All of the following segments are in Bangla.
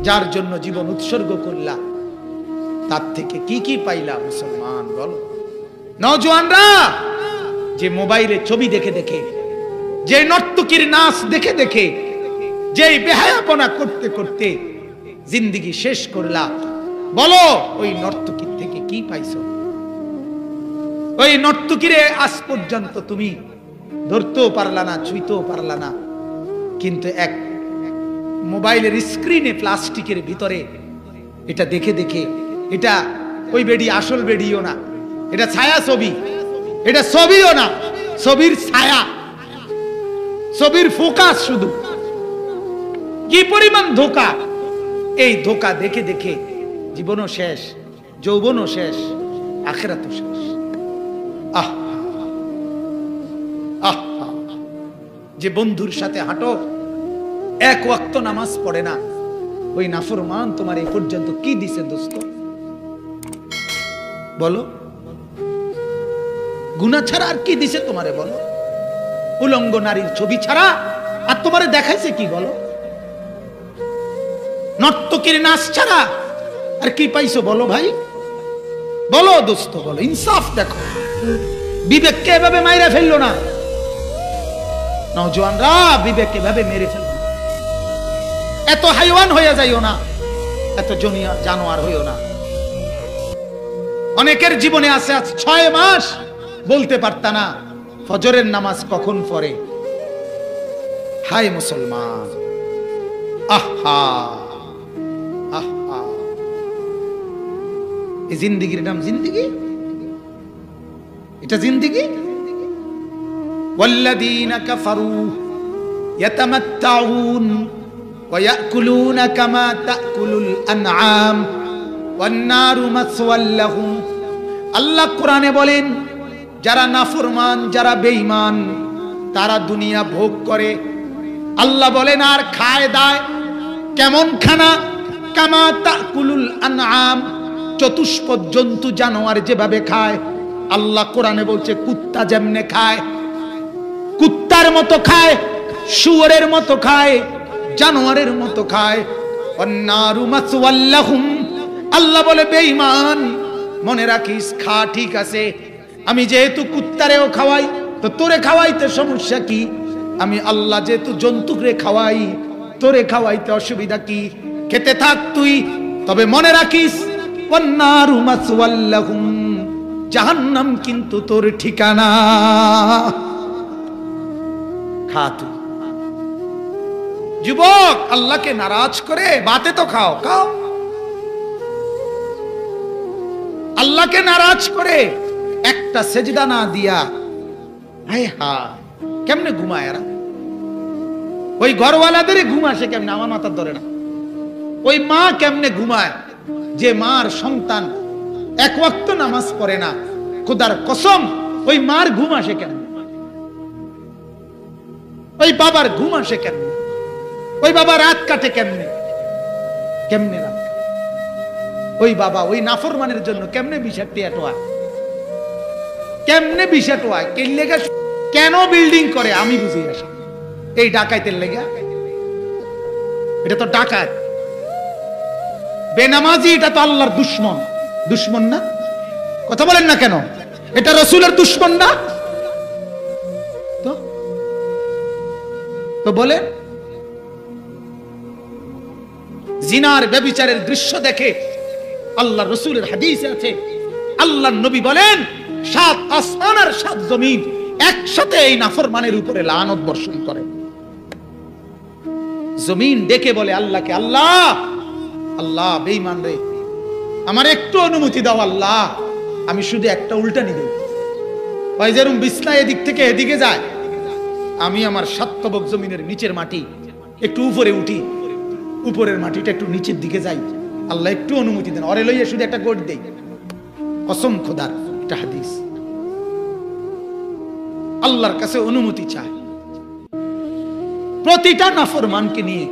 যার জন্য জীবন উৎসর্গ করলা, তার থেকে কি কি পাইলা মুসলমান বলো? নওজোয়ানরা যে মোবাইলে ছবি দেখে দেখে, যে নর্তকীর নাচ দেখে দেখে, যে বেহায়াপনা করতে করতে জিন্দেগি শেষ করলা, বলো ওই নর্তকীর থেকে কি পাইছো? ওই নর্তকীরে আজ পর্যন্ত তুমি ধরতেও পারলা না, ছুঁইতেও পারলা না, কিন্তু এক মোবাইলের স্ক্রিনে প্লাস্টিকের ভিতরে এটা দেখে দেখে, এটা ওই বেডি আসল বেডিও না, এটা ছায়া ছবি, এটা ছবিও না, ছবির ছায়া, ছবির ফোকাস শুধু। কি পরিমাণ ধোঁকা! এই ধোঁকা দেখে দেখে জীবনও শেষ, যৌবনও শেষ, আখিরাতও শেষ। আহ আহ, যে বন্ধুর সাথে হাঁটো, এক ওয়াক্ত নামাজ পড়ে না, ওই নাফরমান তোমার এই পর্যন্ত কি দিছে দোস্ত? বলো, গুনাহ ছাড়া আর কি দিছে তোমারে? বলো, উলঙ্গ নারীর ছবি ছাড়া আর তোমারে দেখাইছে কি? বলো, নর্তকীর নাচ ছাড়া আর কি পাইছো? বলো ভাই, বলো দোস্ত, বলো। ইনসাফ দেখো, বিবেককে এভাবে মাইরা ফেললো না নওজোয়ানরা, বিবেককে এভাবে মেরে ফেললো। এত হাইওয়ান হয়ে যাইও না, এত জানোয়ার হইও না। অনেকের জীবনে আছে আজ 6 মাস বলতে পারতা না ফজরের নামাজ কখন পড়ে। হায় মুসলমান, আহা আহা, এই জিন্দেগির নাম জিন্দেগি? এটা জিন্দেগি? ওয়াল্লাযীনা কাফারু ইয়াতামাত্তাউন ওয়া ইয়াকুলুনা কামা তাকুলুল আনআম ওয়ান নারু মাসওয়াল লাহুম। আল্লাহ কোরআনে বলেন, যারা নাফরমান, যারা বেঈমান, তারা দুনিয়া ভোগ করে। আল্লাহ বলেন আর খায় দায় কেমন খানা? কামা তাকুলুল আনআম, চতুষ্পদ জন্তু জানোয়ার যেভাবে খায়। আল্লাহ কোরআনে বলছে কুত্তা যেমনে খায়, কুত্তার মতো খায়, শুয়োরের মতো খায়, জানোয়ারের মতো খায়। ওয়ান্নারু মাসওয়াল লাহুম, আল্লাহ বলে বেঈমান মনে রাখিস, খা ঠিক আছে, আমি যেহেতু কুত্তারেও খাওয়াই তো তোরে খাওয়াইতে সমস্যা কি? আমি আল্লাহ যেহেতু জন্তুকে খাওয়াই, তোরে খাওয়াইতে অসুবিধা কি? খেতে থাক তুই, তবে মনে রাখিস ওয়ান্নারু মাসওয়াল লাহুম, জাহান্নাম কিন্তু তোর ঠিকানা। খা তুই। যুবক, আল্লাহকে নারাজ করে বাতে তো খাও, খাও। আল্লাহকে নারাজ করে একটা সেজদা না দিয়া, হায় হা, কেমনে ঘুমায় এরা? ওই ঘরওয়ালাদের ঘুম আসে কেমনে? আমার মাথার ধরে না। ওই মা কেমনে ঘুমায় যে মার সন্তান এক ওয়াক্ত নামাজ পড়ে না? খোদার কসম, ওই মার ঘুম আসে কেমনে? ওই বাবার ঘুম আসে কেমনে? ওই বাবা রাত কাটে কেমনে? কেমনে রাত? ওই বাবা ওই নাফরমানের জন্য কেমনে বিষাক্ত টোয়া? কেমনে বিষাক্ত হয়? কেন বিল্ডিং করে আমি বুঝি আসি। এই ডাকাইতের লেগে? এটা তো ডাকাত। বেনামাজি এটা তো আল্লাহর দুশ্মন। দুশ্মন না? কথা বলেন না কেন? এটা রাসূলের দুশ্মন না? তো বলে জিনার ব্যভিচারের দৃশ্য দেখে আল্লাহ রাসূলের হাদিসে আছে, আল্লাহর নবী বলেন 7 আসমান আর 7 জমিন একসাথে এই নাফরমানের উপরে লানত বর্ষণ করে। জমিন ডেকে বলে আল্লাহকে, আল্লাহ আল্লাহ, বেঈমান রে, আমার একটু অনুমতি দাও আল্লাহ, আমি শুধু একটা উল্টানি দেব। ওই যেরকম বিছনা এদিক থেকে এদিকে যায়, আমি আমার 7 তবক জমিনের নিচের মাটি একটু উপরে উঠি, উপরের মাটিটা একটু নিচের দিকে যাই, আল্লাহ একটু অনুমতি দেন, অরে লইয়া শুধু একটা গোট দেই। কসম খোদার, এটা হাদিস। আল্লাহর কাছে অনুমতি চায়। প্রতিটা নাফরমানকে নিয়ে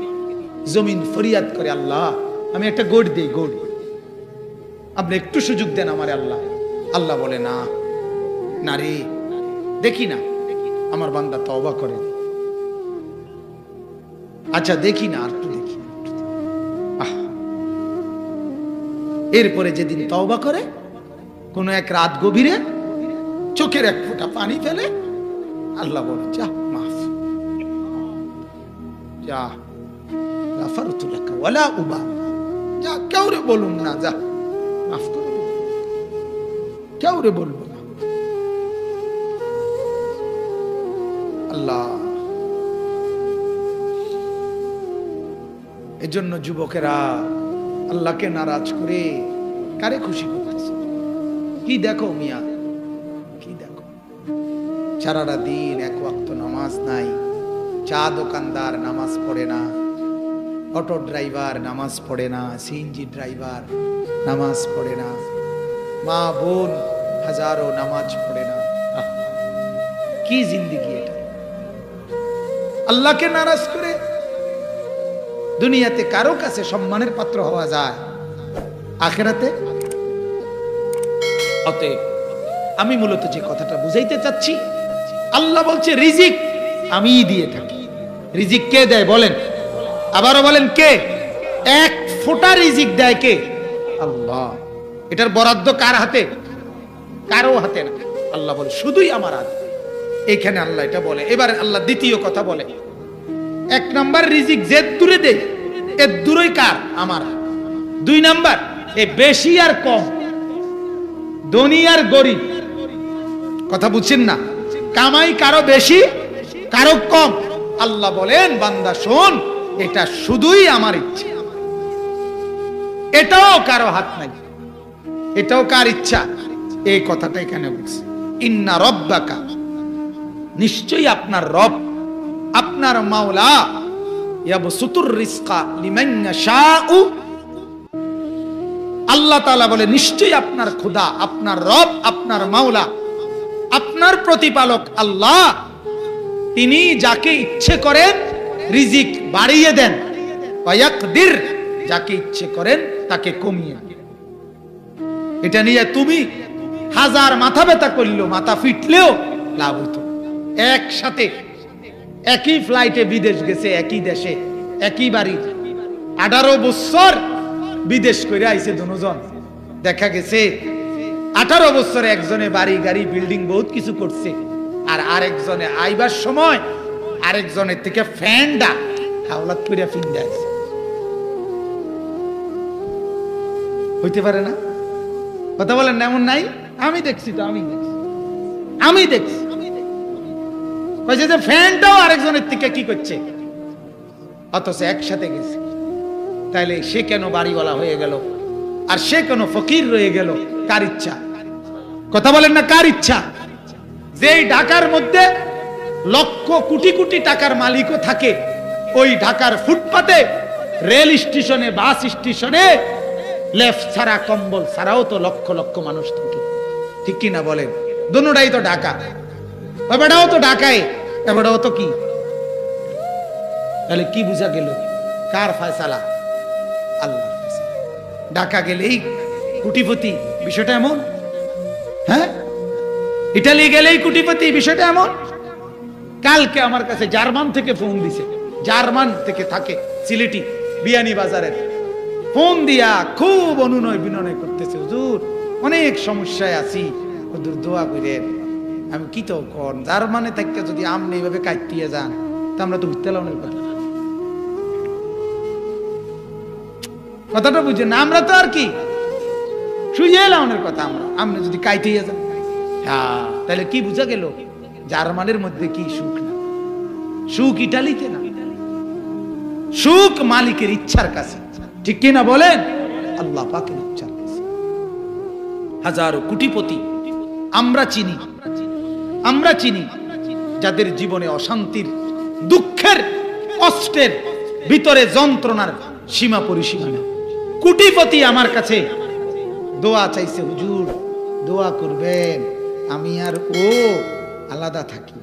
জমিন ফরিয়াদ করে, আল্লাহ আমি একটা গোট দেই, গোট, আপনি একটু সুযোগ দেন আমারে আল্লাহ। আল্লাহ বলে না, না রে, দেখি না আমার বান্দা তওবা করে, আচ্ছা দেখি না, আর একটু দেখি, এরপরে যেদিন তওবা করে, কোন এক রাত গভীরে চোখের এক ফোঁটা পানি ফেলে, আল্লাহ বলে যা মাফ, যা গাফারতু লাকা ওয়ালা উবা, যা কাউরে বলুন না, যা মাফ করে দিন, কাউরে বলবো না। আল্লাহ, এজন্য যুবকেরা আল্লাহকে নারাজ করে কারে খুশি করতেছে? কি দেখো মিয়া, কি দেখো? সারাটা দিন এক ওয়াক্ত নামাজ নাই, চা দোকানদার নামাজ পড়ে না, অটো ড্রাইভার নামাজ পড়ে না, সিএনজি ড্রাইভার নামাজ পড়ে না, মা বোন হাজারো নামাজ পড়ে না। কি জিন্দেগি এটা? আল্লাহকে নারাজ করে দুনিয়াতে কারো কাছে সম্মানের পাত্র হওয়া যায়, আখিরাতে? অতএব আমি মূলত যে কথাটা বুঝাইতে চাচ্ছি, আল্লাহ বলছে রিজিক আমি দিয়ে থাকি। রিজিক কে দেয় বলেন? আবারও বলেন কে? এক ফোঁটা রিজিক দেয় কে? আল্লাহ। এটার বরাদ্দ কার হাতে? কারো হাতে না। আল্লাহ বলে শুধুই আমার হাতে। এখানে আল্লাহ এটা বলে। এবার আল্লাহ দ্বিতীয় কথা বলে, এক নাম্বার রিজিক যে দূরে দেয়, এর দূরই কার? আমার। দুই নাম্বার এ বেশি আর কম, ধনী আর গরিব, কথা বুঝছেন না? কামাই কারো বেশি কারো কম, আল্লাহ বলেন বান্দা শোন, এটা শুধুই আমার ইচ্ছা, এটাও কারো হাত নাই, এটাও কার ইচ্ছা? এই কথাটা এখানে বলছে, ইন্না রব্বাকা, নিশ্চয়ই আপনার রব, আপনার মাওলা, ইয়াবসুতুর রিজকা লিমান ইয়াশাউ, আল্লাহ তাআলা বলে নিশ্চয়ই আপনার খোদা, আপনার রব, আপনার মাওলা, আপনার প্রতিপালক আল্লাহ, তিনি যাকে ইচ্ছে করেন রিজিক বাড়িয়ে দেন, ওয়া ইয়াকদির, যাকে ইচ্ছে করেন তাকে কমিয়ে দেন। এটা নিয়ে তুমি হাজার মাথা ব্যথা করলেও, মাথা ফিটলেও লাভ হতো। একসাথে একই ফ্লাইটে বিদেশ গেছে, একই দেশে, একই বাড়ি, 18 বছর বিদেশ করে আইছে দুজন। দেখা গেছে 18 বছরে একজনে বাড়ি গাড়ি বিল্ডিং বহুত কিছু করছে, আর আরেকজনে আইবার সময় আরেকজনের থেকে ফ্যান্ডা হাওলাত করে ফিন্দা আছে। হইতে পারে না? কথা বলেন না? এমন নাই? আমি দেখছি তো, আমি দেখছি কইছে যে ফ্যানটাও আরেকজনের থেকে কি করছে, অথচ একসাথে গেছে। তাইলে সে কেন বাড়িওয়ালা হয়ে গেল আর সে কেন ফকির রয়ে গেল? কার ইচ্ছা? কথা বলেন না, কার ইচ্ছা? যেই ঢাকার মধ্যে লক্ষ কোটি কোটি টাকার মালিকও থাকে, ওই ঢাকার ফুটপাতে, রেল স্টেশনে, বাস স্টেশনে লেফ ছাড়া, কম্বল ছাড়াও তো লক্ষ লক্ষ মানুষ থাকে, ঠিক কি না বলেন? দুটোটাই তো ঢাকা, এবারও তো ঢাকায়, এবারও তো কি? তাহলে কি বুঝা গেল? কার ফয়সালা? আল্লাহ। ঢাকা গেলেই কোটিপতি, বিষয়টা এমন? হ্যাঁ, ইটালি গেলেই কোটিপতি, বিষয়টা এমন? কালকে আমার কাছে জার্মান থেকে ফোন দিছে, জার্মান থেকে থাকে, সিলেটি বিয়ানী বাজারের, ফোন দিয়া খুব অনুনয় বিনয় করতেছে, হুজুর অনেক সমস্যায় আছি, হুজুর দোয়া করেন। আমি কি তো কোন জার্মানে থেকে যদি আমনে এইভাবে কাটিয়ে যান, তা আমরা তো উঠতে লাউনের কথা, কথাটা বুঝছেন না? আমরা তো আর কি শুয়ে লাউনের কথা, আমরা আমনে যদি কাটিয়ে যান, হ্যাঁ, তাহলে কি বুঝা গেল? জার্মানের মধ্যে কি সুখ না? সুখ ইটালিতে না, সুখ মালিকের ইচ্ছার কাছে, ঠিক কি না বলেন? আল্লাহ পাকের ইচ্ছার কাছে। হাজারো কোটিপতি আমরা চিনি যাদের জীবনে অশান্তির, দুঃখের, কষ্টের ভিতরে যন্ত্রণার সীমা পরিসীমা নেই। কোটিপতি আমার কাছে দোয়া চাইছে, হুজুর দোয়া করবেন, আমি আর ও আলাদা থাকি,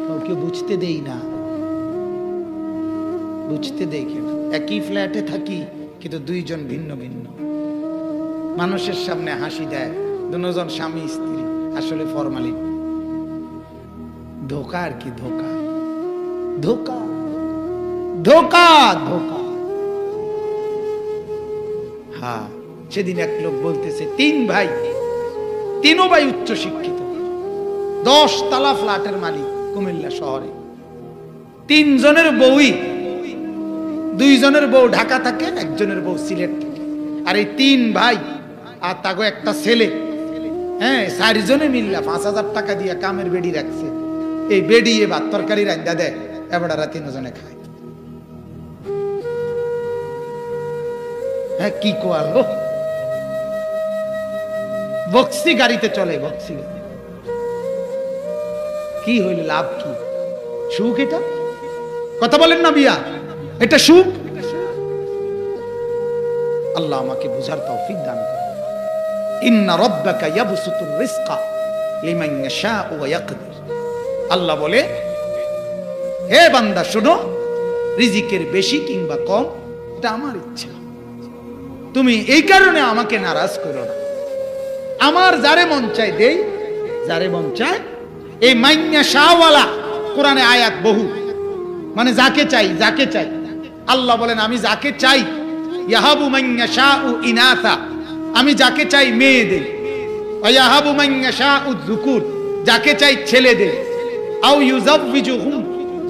কাউকে বুঝতে দেই না, বুঝতে দেই কেন? একই ফ্ল্যাটে থাকি কিন্তু দুইজন ভিন্ন ভিন্ন, মানুষের সামনে হাসি দেয় দুজন স্বামী স্ত্রী, আসলে ফরমালি ধোকা আর কি, ধোকা ধোকা ধোকা ধোকা। হ্যাঁ, সেদিন এক লোক বলতেছে 3 ভাই, 3 ভাই উচ্চ শিক্ষিত, 10 তলা ফ্ল্যাটের মালিক কুমিল্লা শহরে। 3 জনের বউই, 2 জনের বউ ঢাকা থাকে, 1 জনের বউ সিলেট থাকে। আর এই 3 ভাই আর তাগো একটা ছেলে, হ্যাঁ, 4 জনে মিল্লা 5000 টাকা দিয়ে কামের বেডি রাখছে। এই বেডি এ ভাত তরকারি রান্দা দেয়, এবারে 3 জনে খায়। হ্যাঁ, কি কোয়ালো বক্সি গাড়িতে চলে, বক্সি কি হইল, লাভ কি? সুখ এটা? কথা বলেন না বিয়া, এটা সুখ? আল্লাহ আমাকে বুঝার তৌফিক দান করুন। ইন্না রাব্বাকা ইয়াবসুতুর রিজকা লিমান ইয়াশাউ ওয়া ইয়াকদির। আল্লাহ বলে, হে বান্দা শোনো, রিজিকের বেশি কিংবা কম এটা আমার ইচ্ছা। তুমি এই কারণে আমাকে নারাজ করো না। আমার যারে মন চায় দেই, যারে মন চায়। এই মাইন্না শাহওয়ালা কোরআনে আয়াত বহু, মানে যাকে চাই, যাকে চাই। আল্লাহ বলেন, আমি যাকে চাই, ইয়াহাবু মাইন্না শাউ ইনাসা, আমি যাকে চাই মেয়ে দেই। ওয়ায়াহাবু মাইন্না শাউ যুকুর, যাকে চাই ছেলে দেই। আও ইউযাব্বিজুহুম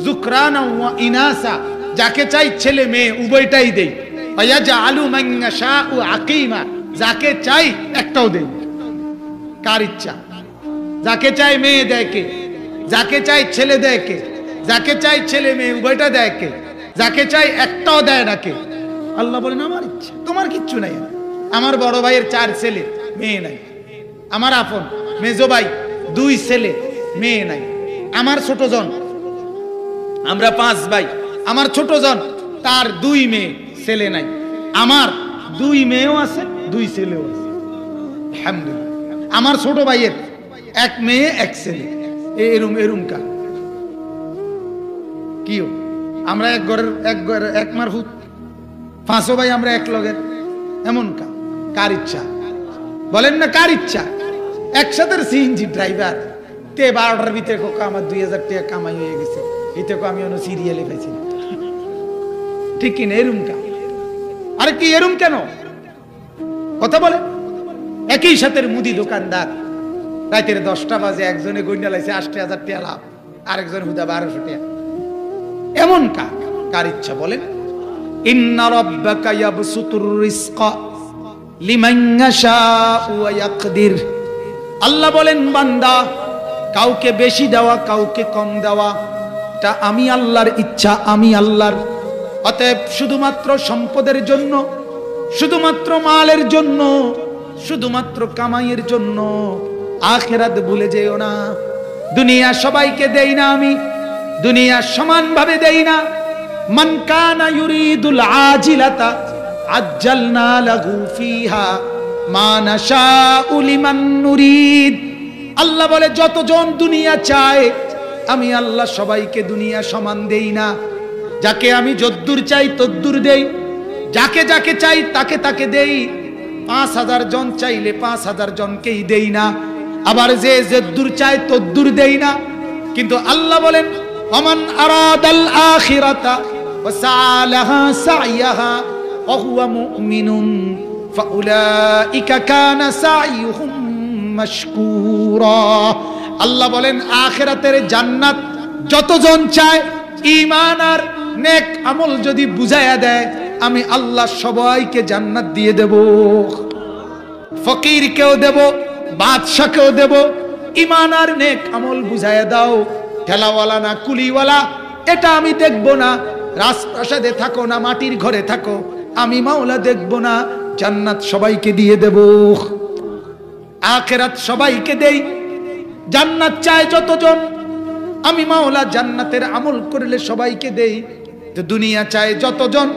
যুকরানা ওয়া ইনাসা, যাকে চাই ছেলে মেয়ে উভয়টাই দেই। ওয়ায়াজআলু মাইন্না শাউ আকিমা, যাকে চাই একটাও দেই। কার ইচ্ছা? যাকে চাই মেয়ে দেয় কে? যাকে চাই ছেলে দেয় কে? যাকে চাই ছেলে মেয়ে উভয়টা দেয় কে? যাকে চাই একটাও দেয় না কে? আল্লাহ বলেন, আমার ইচ্ছা, তোমার কিচ্ছু নাই। আমার বড় ভাইয়ের 4 ছেলে, মেয়ে নাই। আমার আপন মেজো ভাই 2 ছেলে, মেয়ে নাই। আমার ছোট জন, আমরা 5 ভাই, আমার ছোট জন তার 2 মেয়ে, ছেলে নাই। আমার 2 মেয়েও আছে, 2 ছেলেও আছে, আলহামদুলিল্লাহ। আমার ছোট ভাইয়ের 1 মেয়ে 1 ছেলে। এরম এরম কা কি? আমরা এক ঘরের এক মারফুত, 5 ভাই আমরা এক লগের, এমন কা? কার ইচ্ছা বলেন না? কার ইচ্ছা? একসাথে সিএনজি ড্রাইভার, তে 12টার ভিতরে কোকা আমার 2000 টাকা কামাই হয়ে গেছে, এতে আমি অন্য সিরিয়ালে পাইছি, ঠিক কিনা? এরম কা? আরে কি এরম কেন? কথা বলে। একই সাথে মুদি দোকানদার, রাতের 10টা বাজে একজনে গইনা লাইছে 80,000 টাকা লাভ, আরেকজন হুদা 1200 টাকা। এমন কার ইচ্ছা বলেন? ইন্না রাব্বাকা ইয়াবসুতুর রিজকা লিমান ইয়াশাউ ওয়া ইয়াকদির। আল্লাহ বলেন, বান্দা, কাউকে বেশি দেওয়া, কাউকে কম দেওয়া, এটা আমি আল্লাহর ইচ্ছা, আমি আল্লাহর। অতএব শুধুমাত্র সম্পদের জন্য, শুধুমাত্র মালের জন্য, শুধুমাত্র কামাইয়ের জন্য আখিরাত ভুলে যেও না। দুনিয়া সবাইকে দেই না আমি, দুনিয়া সমানভাবে দেই না। মান কানা ইউরিদুল আজিলাতা আজ্জালনা লাহু ফিহা মা নাশাউ লিমান নুরিদ। আল্লাহ বলে, যতজন দুনিয়া চায়, আমি আল্লাহ সবাইকে দুনিয়া সমান দেই না। যাকে আমি যদ্দুর চাই তদ্দুর দেই, যাকে যাকে চাই তাকে তাকে দেই। 5000 জন চাইলে 5000 জনকেই দেই না, আবার যে যদ্দুর চায় তদ্দুর দেই না। কিন্তু আল্লাহ বলেন, ওমান আরাদাল আখিরাতা ওয়া সালাহা সাইয়াহা ওয়া হুয়া মুমিনুন ফাউলাইকা কানা সাইয়ুহুম মাশকুরা। আল্লাহ বলেন, আখিরাতের জান্নাত যতজন চায়, ঈমান আর নেক আমল যদি বুঝায়া দেয়, আমি আল্লাহ সবাইকে জান্নাত দিয়ে দেব। ফকিরকেও দেব, বাদশাকেও দেব। ঈমান আর নেক আমল বুঝায়া দাও। ঠেলাওয়ালা না কুলিওয়ালা এটা আমি দেখব না। রাজপ্রাসাদে থাকো না মাটির ঘরে থাকো, আমি মাওলা দেখব না। জান্নাত সবাইকে দিয়ে দেব, আখিরাত সবাইকে দেই। জান্নাত চায় যতজন, আমি মাওলা জান্নাতের আমল করলে সবাইকে দেই। তো দুনিয়া চায় যতজন,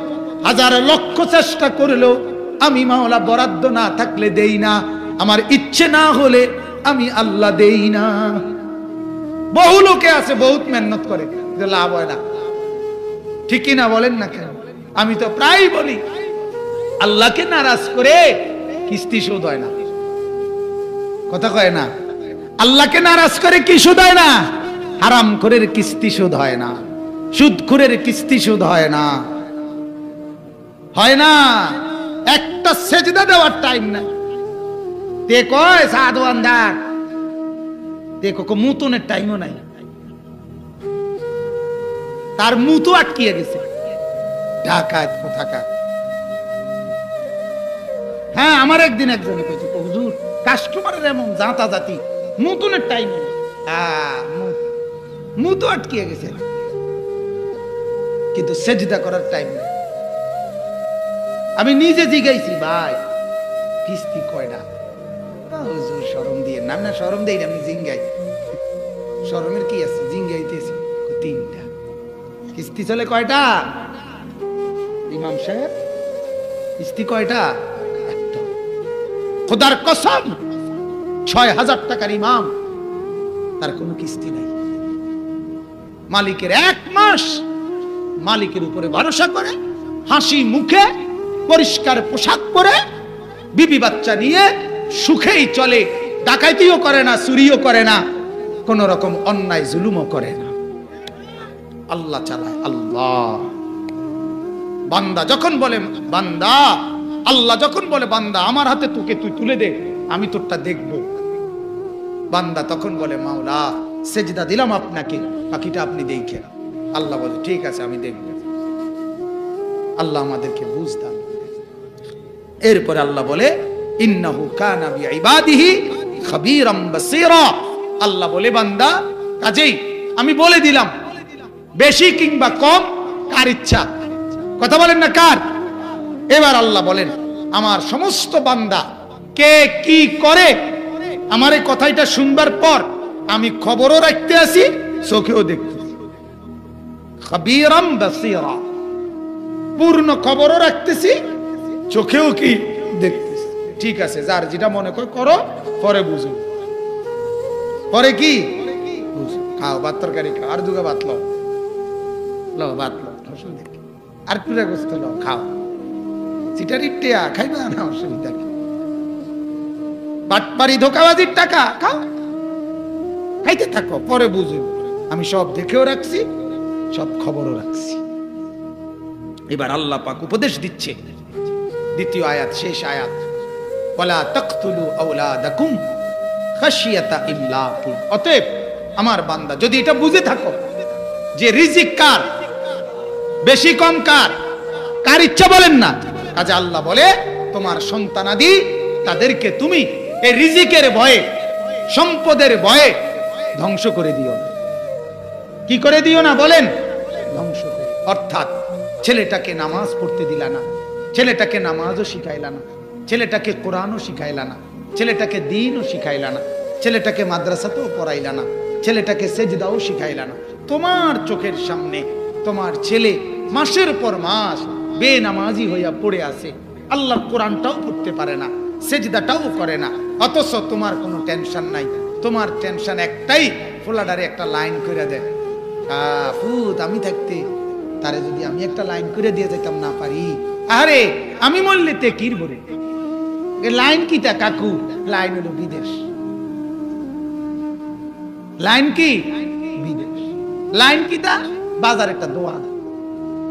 হাজার লক্ষ চেষ্টা করলেও আমি মাওলা বরাদ্দ না থাকলে দেই না। আমার ইচ্ছে না হলে আমি আল্লাহ দেই না। বহু লোকে আছে বহুত মেহনত করে, লাভ হয় না, ঠিক কিনা বলেন না কেন? আমি তো প্রায় বলি, আল্লাহকে নারাজ করে কিস্তি শোধ হয় না। কথা কয় না? আল্লাহকে নারাজ করে কি শোধ হয় না? হারাম করে কিস্তি শোধ হয় না, সুদখোরের কিস্তি শোধ হয় না, হয় না। একটা সেজদা দেওয়ার টাইম নাই। তে কয় সাধু আন্ধার, তে কো মুতনের টাইমও নাই, তার মুতো আটকিয়ে গেছে ঢাকায় থাকা। হ্যাঁ, আমার একদিন একজনে কইছে, হুজুর কাস্টমারের এমন জাতা জাতি, মুতনের টাইম নেই, মুতো আটকিয়ে গেছে, কিন্তু সেজদা করার টাইম নেই। আমি নিজে জিগাইছি, ভাই কিস্তি কয়টা? হুজুর শরম দিয়ে না, না শরম দেই না, আমি জিঙ্গাই। শরমের কি আছে, জিঙ্গাইতেছি। 3টা কিস্তি চলে। কয়টা ইমাম সাহেব? কিস্তি কয়টা? একটা। খোদার কসম, ৬,০০০ টাকার ইমাম, তার কোনো কিস্তি নাই। মালিকের 1 মাস মালিকের উপরে ভরসা করে, হাসি মুখে পরিষ্কার পোশাক পরে, বিবি বাচ্চা নিয়ে সুখেই চলে, ডাকাইতিও করে না, চুরিও করে না, কোন রকম অন্যায় জুলুমও করে না। আল্লাহ চালায়। আল্লাহ বান্দা যখন বলে, বান্দা আল্লাহ যখন বলে, বান্দা আমার হাতে তোকে তুই তুলে দে, আমি তোরটা দেখব, বান্দা তখন বলে, মাওলা সেজদা দিলাম আপনাকে, বাকিটা আপনি দেখেন। আল্লাহ বলে, ঠিক আছে আমি দেখব। আল্লাহ আমাদেরকে বুঝ দান। এরপরে আল্লাহ বলে, ইন্নাহু কানা বিইবাদিহি খাবীরাম বাসীরা। আল্লাহ বলে, বান্দা কাজেই আমি বলে দিলাম, বেশি কিংবা কম কার ইচ্ছা। কথা বলেন না কার? এবার আল্লাহ বলেন, আমার সমস্ত বান্দা কে কি করে, আমার এই কথাটা শুনবার পর আমি খবরও রাখতে আসি, চোখেও দেখতেছি। খাবীরাম বাসীরা, পূর্ণ খবরও রাখতেছি, চোখেও কি দেখতেছি। ঠিক আছে, যার যেটা মনে করে করো, পরে বুঝো, পরে কি বুঝো। খাও ভাত তরকারি খাও, আর 2 ভাত লো, ভাত লো, আর পুরা গোস্ত লো, খাও, সিটারি টিয়া খাইবা না, অসুবিধা কি? বাটপারি ধোকাবাজির টাকা খাও, খাইতে থাকো, পরে বুঝো। আমি সব দেখেও রাখছি, সব খবরও রাখছি। এবার আল্লাহ পাক উপদেশ দিচ্ছে, দ্বিতীয় আয়াত, শেষ আয়াত, ওয়ালা তাকতুলু আওলাদাকুম খাশিয়াতা ইমলাক। অতএব আমার বান্দা যদি এটা বুঝে থাকো যে রিজিক কার, বেশি কম কার, কার ইচ্ছা বলেন না, কাজে আল্লাহ বলে তোমার সন্তানাদি তাদেরকে তুমি এই রিজিকের ভয়ে, সম্পদের ভয়ে ধ্বংস করে দিও না। কি করে দিও না বলেন? ধ্বংস করে। অর্থাৎ ছেলেটাকে নামাজ পড়তে দিলা না, ছেলেটাকে নামাজও শিখাইলা না, ছেলেটাকে কোরআনও শিখাইলা না, ছেলেটাকে দিনও শিখাইলা না, ছেলেটাকে মাদ্রাসাতেও পড়াইলা না, ছেলেটাকে সেজদাও শিখাইলা না। তোমার চোখের সামনে তোমার ছেলে মাসের পর মাস বেনামাজি হইয়া পড়ে আছে, আল্লাহর কোরআনটাও পড়তে পারে না, সেজদাটাও করে না, অথচ তোমার কোনো টেনশন নাই। তোমার টেনশন একটাই, ফোলাডারে একটা লাইন করে দেয়। ফুত আমি থাকতে তারে যদি আমি একটা লাইন করে দিয়ে যেতাম না পারি, আরে আমি মরলে তে কির বলে লাইন কিটা কাকু? লাইন হলো বিদেশ। লাইন কি? বিদেশ। লাইন কিটা? বাজার একটা দোয়ান।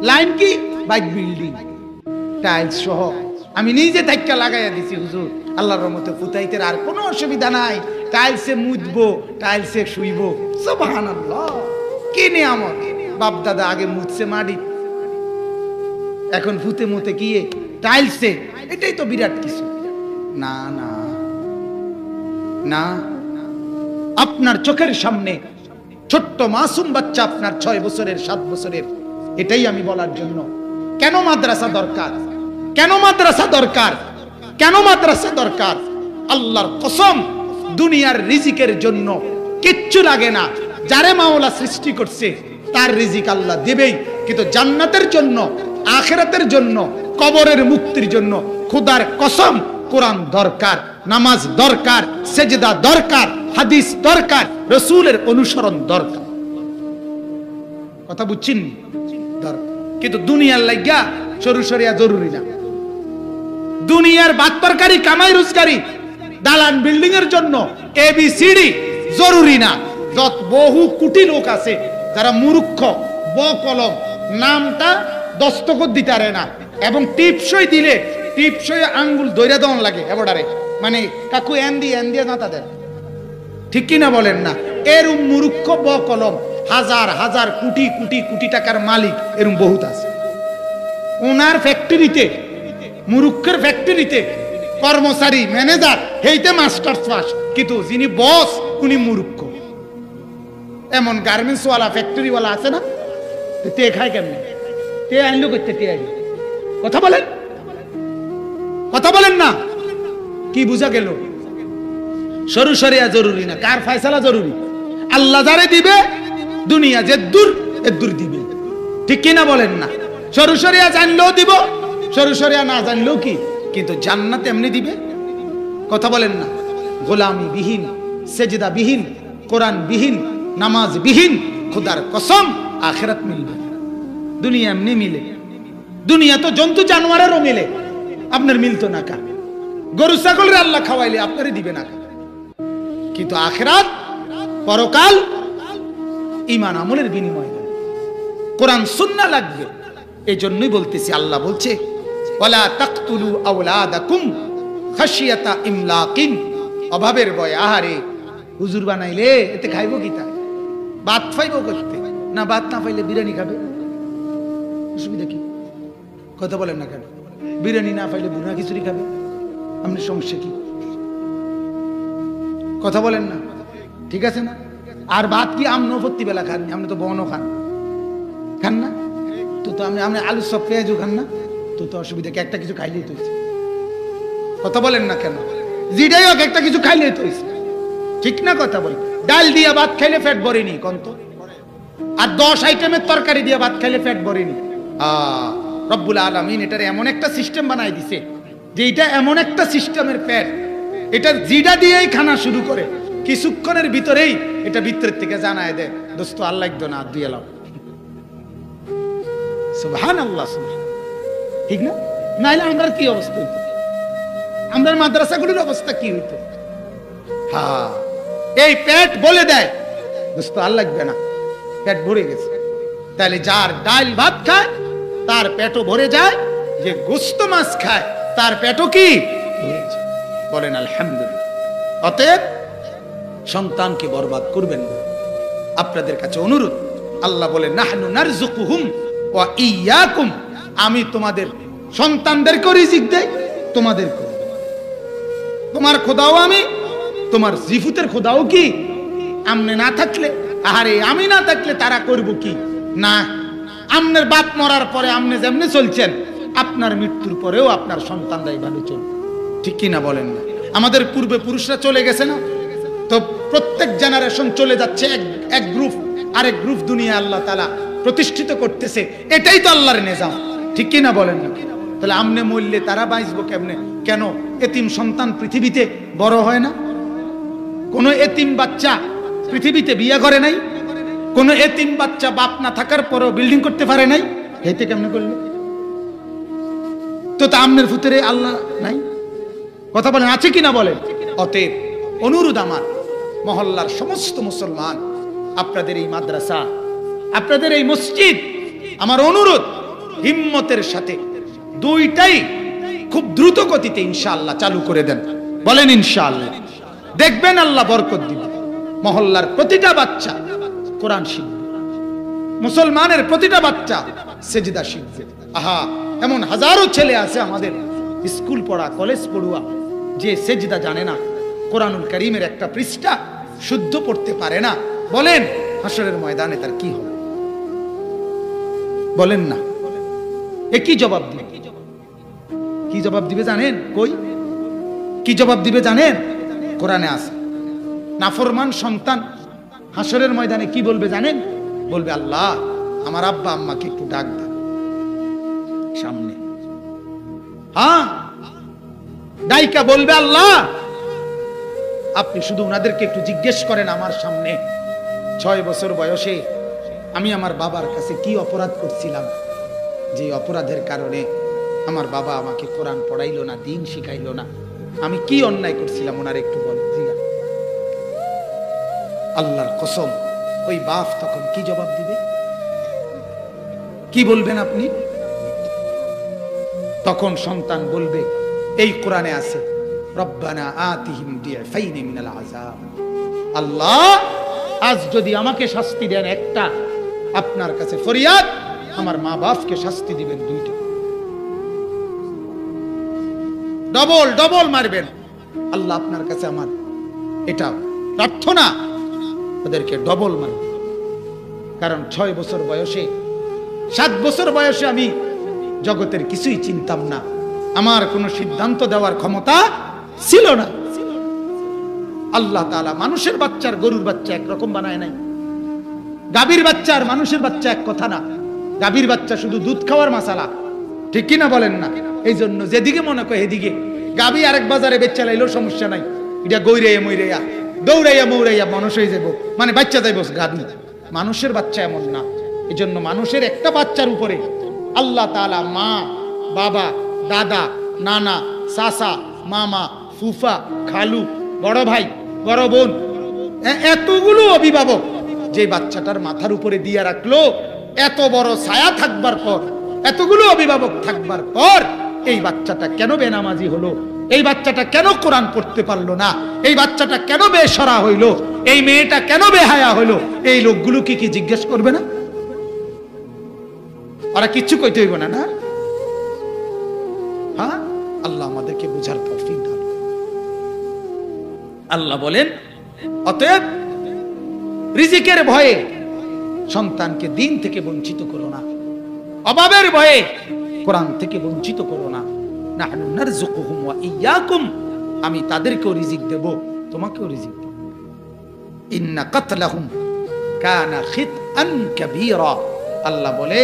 লাইন কি? বাইক বিল্ডিং, টাইলস সহ আমি নিজে ধাক্কা লাগাইয়া দিছি হুজুর, আল্লাহর রহমতে ফুতাইতে আর কোনো অসুবিধা নাই। টাইলসে মুছবো, টাইলসে শুইবো, সুবহানাল্লাহ। কি নিয়ামত! বাপ দাদা আগে মুছছে মাটি, এখন ফুতে মুতে গিয়ে টাইলসে, এটাই তো বিরাট কিছু। না না না, আপনার চোখের সামনে ছোট্ট মাসুম বাচ্চা, আপনার 6 বছরের 7 বছরের, এটাই আমি বলার জন্য কেন মাদ্রাসা দরকার, কেন মাদ্রাসা দরকার, কেন মাদ্রাসা দরকার। আল্লাহর কসম, দুনিয়ার রিজিকের জন্য কিচ্ছু লাগে না। যারে মাওলা সৃষ্টি করছে তার রিজিক আল্লাহ দেবেই, কিন্তু জান্নাতের জন্য, আখিরাতের জন্য, কবরের মুক্তির জন্য খোদার কসম কোরআন দরকার, নামাজ দরকার, সেজদা দরকার, হাদিস দরকার, রাসূলের অনুসরণ দরকার। কথা বুঝছেন? দরকার। কিন্তু দুনিয়ার লাগিয়া সরু সরিয়া জরুরি না। দুনিয়ার ভাত তরকারি, কামাই রোজগারি, দালান বিল্ডিং এর জন্য ABCD জরুরি না। যত বহু কোটি লোক আছে যারা মূর্খ, বকলম, নামটা দস্তখত দিতে পারে না, এবং টিপসই দিলে টিপসই আঙ্গুল দইরা দন লাগে এবারে, মানে কাকু এন দিয়ে না তাদের, ঠিক কিনা বলেন না? এরম মূর্খ ব কলম হাজার হাজার কোটি কোটি কোটি টাকার মালিক এরম বহুত আছে। ওনার ফ্যাক্টরিতে, মূর্খের ফ্যাক্টরিতে কর্মচারী ম্যানেজার হেইতে মাস্টার্স পাস, কিন্তু যিনি বস উনি মূর্খ। এমন গার্মেন্টস ওয়ালা ফ্যাক্টরি ওয়ালা আছে না, তে খায় কেমনে? তে আনলো করতে তে আইলো। কথা বলেন, কথা বলেন না। কি বুঝা গেল? সরু সরিয়া জরুরি না, কার ফয়সালা জরুরি? আল্লাহ যারে দিবে, দুনিয়া যে দূর দূর দিবে, ঠিক কিনা বলেন না? সরু সরিয়া জানলেও দিব, সরু সরিয়া না জানলেও কি, কিন্তু জান্নাত এমনি দিবে। কথা বলেন না? গোলামি বিহীন, সেজদা বিহীন, কোরআন বিহীন, নামাজ বিহীন, খোদার কসম আখিরাত মিলবে। দুনিয়া এমনি মিলে, দুনিয়া তো জন্তু জানোয়ারেরও মিলে, আপনার মিলতো না কা? গরু ছাগলের আল্লাহ খাওয়াইলে আপনারই দিবে না কা? কিন্তু আখিরাত, পরকাল, ঈমান আমলের বিনিময়, কোরআন সুন্নাহ লাগবে। এই জন্যই বলতেছি, আল্লাহ বলছে ওয়ালা তাকতুলু আওলাদাকুম খাশিয়াতা ইমলাকিন, অভাবের ভয়ে। আহারে হুজুর বানাইলে এতে খাইবো কি? তা ভাত পাইবো করতে না? ভাত না পাইলে বিরিয়ানি খাবে, অসুবিধা কি? কথা বলেন না কেন? বিরিয়ানি না পাইলে বুনা খিচুড়ি খাবে, আপনার সমস্যা কি? কথা বলেন না, ঠিক আছে না? আর ভাত কি আমনো ভর্তি বেলা খান? আপনি তো বনও খান না? তো আপনি আলু সব পেঁয়াজও খান না? তো অসুবিধা কি? একটা কিছু খাইলেই তো হয়েছে। কথা বলেন না কেন? যেটাই হোক একটা কিছু খাইলেই তো হয়েছে, ঠিক না? কথা বলেন। ডাল দিয়া ভাত খাইলে পেট ভরেনি কন্ত, আর 10 আইটেমের তরকারি দিয়া ভাত খাইলে পেট ভরেনি। রব্বুল আলামিন এটার এমন একটা সিস্টেম বানাই দিছে যে এটা এমন একটা সিস্টেমের পেট, এটা জিডা দিয়েই খানা শুরু করে, কিছুক্ষণের ভিতরেই এটা ভিতরের থেকে জানায় দেয়, দোস্ত আল্লাহ একদম না দিয়ে এলাম। সুবহানাল্লাহ, ঠিক না? নাইলে আমরা কি অবস্থা হইতো? আমরা মাদ্রাসাগুলোর অবস্থা কি হইতো? হ্যাঁ, এই পেট বলে দেয় দোস্ত আল্লাহ লাগবে না, পেট ভরে গেছে। তাহলে যার ডাল ভাত খায় তার পেটও ভরে যায়, যে গোস্ত মাছ খায় তার পেটও কি বলেন আলহামদুলিল্লাহ। অতএব সন্তানকে বরবাদ করবেন না। আপনাদের কাছে অনুরোধ, আল্লাহ বলেন নাহনু নারযুকুহুম ওয়া ইয়াকুম, আমি তোমাদের সন্তানদেরকে রিজিক দেই, তোমাদেরকে। তোমার খোদাও আমি, তোমার জিফুতের খোদাও কি? আমনে না থাকলে, আরে আমি না থাকলে তারা করব কি? না, আমনের বাপ মরার পরে আমনে যেমনি চলছেন, আপনার মৃত্যুর পরেও আপনার সন্তানরাই ভালো চলবে, ঠিক কি না বলেন না? আমাদের পূর্বে পুরুষরা চলে গেছে না, তো প্রত্যেক জেনারেশন চলে যাচ্ছে, এক গ্রুপ আরেক গ্রুপ দুনিয়া আল্লাহ তাআলা প্রতিষ্ঠিত করতেছে। এটাই তো আল্লাহর নিজাম, ঠিক কি না বলেন না? তাহলে আমনে মরলে তারা বাঁচবো কেমনে? কেন এতিম সন্তান পৃথিবীতে বড় হয় না? কোন এতিম বাচ্চা পৃথিবীতে বিয়ে করে নাই? কোন এতিম বাচ্চা বাপ না থাকার পরও বিল্ডিং করতে পারে নাই? হেতে কেমনে করলো? তো আমনের ভিতরে আল্লাহ নাই? কথা বলেন, আছে কিনা বলেন? অতএব অনুরোধ আমার, মহল্লার সমস্ত মুসলমান, আপনাদের এই মাদ্রাসা, আপনাদের এই মসজিদ, আমার অনুরোধ হিম্মতের সাথে দুইটাই খুব দ্রুত গতিতে ইনশাআল্লাহ চালু করে দেন। বলেন ইনশাআল্লাহ, দেখবেন আল্লাহ বরকত দিবে। মহল্লার প্রতিটা বাচ্চা কোরআন শিখবে, মুসলমানের প্রতিটা বাচ্চা সেজদা শিখবে। আহা, এমন হাজারো ছেলে আছে আমাদের স্কুল পড়া, কলেজ পড়ুয়া, যে সেজদা জানে না, কোরআনুল কারীমের একটা পৃষ্ঠা শুদ্ধ পড়তে পারে না। বলেন হাসরের ময়দানে তার কি হবে? বলেন না, এ কি জবাব দিবে? কি জবাব দিবে জানেন? কই কি জবাব দিবে জানেন? কোরআনে আছে, নাফরমান সন্তান হাসরের ময়দানে কি বলবে জানেন? বলবে, আল্লাহ আমার আব্বা আম্মাকে একটু ডাক দেন সামনে। হ্যাঁ, ডাইকা বলবে, আল্লাহ আপনি শুধু ওনাদেরকে একটু জিজ্ঞেস করেন, আমার সামনে 6 বছর বয়সে আমি আমার বাবার কাছে কি অপরাধ করছিলাম, যে অপরাধের কারণে আমার বাবা আমাকে কোরআন পড়াইলো না, দিন শিখাইলো না, আমি কি অন্যায় করছিলাম, ওনার একটু বলেন। আল্লাহর কসম, ওই বাপ তখন কি জবাব দিবে? কি বলবেন আপনি? তখন সন্তান বলবে, এই কোরআনে আছে, রব্বানা আতিহিম দি'ফাইনি মিনাল আযাব, আল্লাহ আজ যদি আমাকে শাস্তি দেন একটা, আপনার কাছে ফরিয়াদ, আমার মা বাপকে শাস্তি দিবেন দুইটা, ডবল ডবল মারবেন। আল্লাহ আপনার কাছে আমার এটা প্রার্থনা, ওদেরকে ডবল মারবেন। কারণ 6 বছর বয়সে, 7 বছর বয়সে আমি জগতের কিছুই চিনতাম না, আমার কোনো সিদ্ধান্ত দেওয়ার ক্ষমতা ছিল না। আল্লাহ তাআলা মানুষের বাচ্চার গরুর বাচ্চা একরকম বানায় নাই, গাভীর বাচ্চা আর মানুষের বাচ্চা এক কথা না। গাভীর বাচ্চা শুধু দুধ খাওয়ার মাসালা, ঠিক কিনা বলেন না? এই জন্য যেদিকে মনে করে এদিকে গাভী আরেক বাজারে বেচা লাইলেও সমস্যা নাই, এটা গইরাইয়া মইরাইয়া দৌড়াইয়া মৌড়াইয়া মানুষ হয়ে যাবো, মানে বাচ্চা যাইব গাভী। মানুষের বাচ্চা এমন না। এই জন্য মানুষের একটা বাচ্চার উপরে আল্লাহ তাআলা মা, বাবা, দাদা, নানা, চাচা, মামা, ফুফা, খালু, বড় ভাই, বড় বোন, এতগুলো অভিভাবক যে বাচ্চাটার মাথার উপরে দিয়ে রাখলো, এত বড় ছায়া থাকবার পর, এতগুলো অভিভাবক থাকবার পর এই বাচ্চাটা কেন বেনামাজি হলো, এই বাচ্চাটা কেন কোরআন পড়তে পারলো না, এই বাচ্চাটা কেন বেশরা হইলো, এই মেয়েটা কেন বেহায়া হইলো, এই লোকগুলো কি জিজ্ঞেস করবে না? ওরা কিচ্ছু কইতে হইব না, না? হ্যাঁ, আল্লাহ আমাদেরকে বুঝার তৌফিক দান। আল্লাহ বলেন, অতএব রিজিকের ভয়ে সন্তানকে দিন থেকে বঞ্চিত করো না, অভাবের ভয়ে কোরআন থেকে বঞ্চিত করো না। নাহনু নারযুকুহুম ওয়া ইয়্যাকুম, আমি তাদেরকেও রিজিক দেব, তোমাকেও রিজিক দেব। ইন্না কাতলাহুম কানা খিতআন কাবীরা, আল্লাহ বলে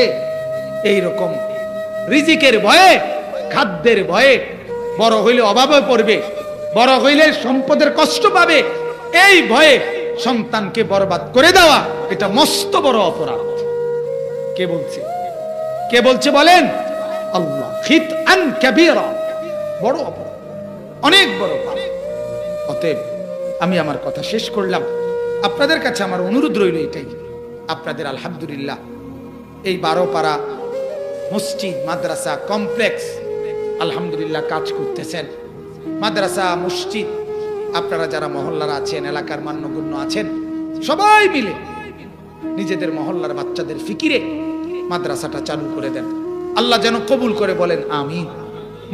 এই রকম রিজিকের ভয়ে, খাদ্যের ভয়ে, বড় হইলে অভাবে পড়বে, বড় হইলে সম্পদের কষ্ট পাবে, এই ভয়ে সন্তানকে বরবাদ করে দেওয়া, এটা মস্ত বড় অপরাধ। কে বলছে? কে বলছে বলেন? আল্লাহ। খিতআন কাবীরা, বড় অপরাধ, অনেক বড় পাপ। অতএব আমি আমার কথা শেষ করলাম। আপনাদের কাছে আমার অনুরোধ রইল এটাই, আপনাদের আলহামদুলিল্লাহ এই 12 পাড়া মসজিদ, মাদ্রাসা, কমপ্লেক্স আলহামদুলিল্লাহ কাজ করতেছেন। মাদ্রাসা, মসজিদ, আপনারা যারা মহল্লার আছেন, এলাকার মান্যগণ্য আছেন, সবাই মিলে নিজেদের মহল্লার বাচ্চাদের ফিকিরে মাদ্রাসাটা চালু করে দেন। আল্লাহ যেন কবুল করে, বলেন আমিন।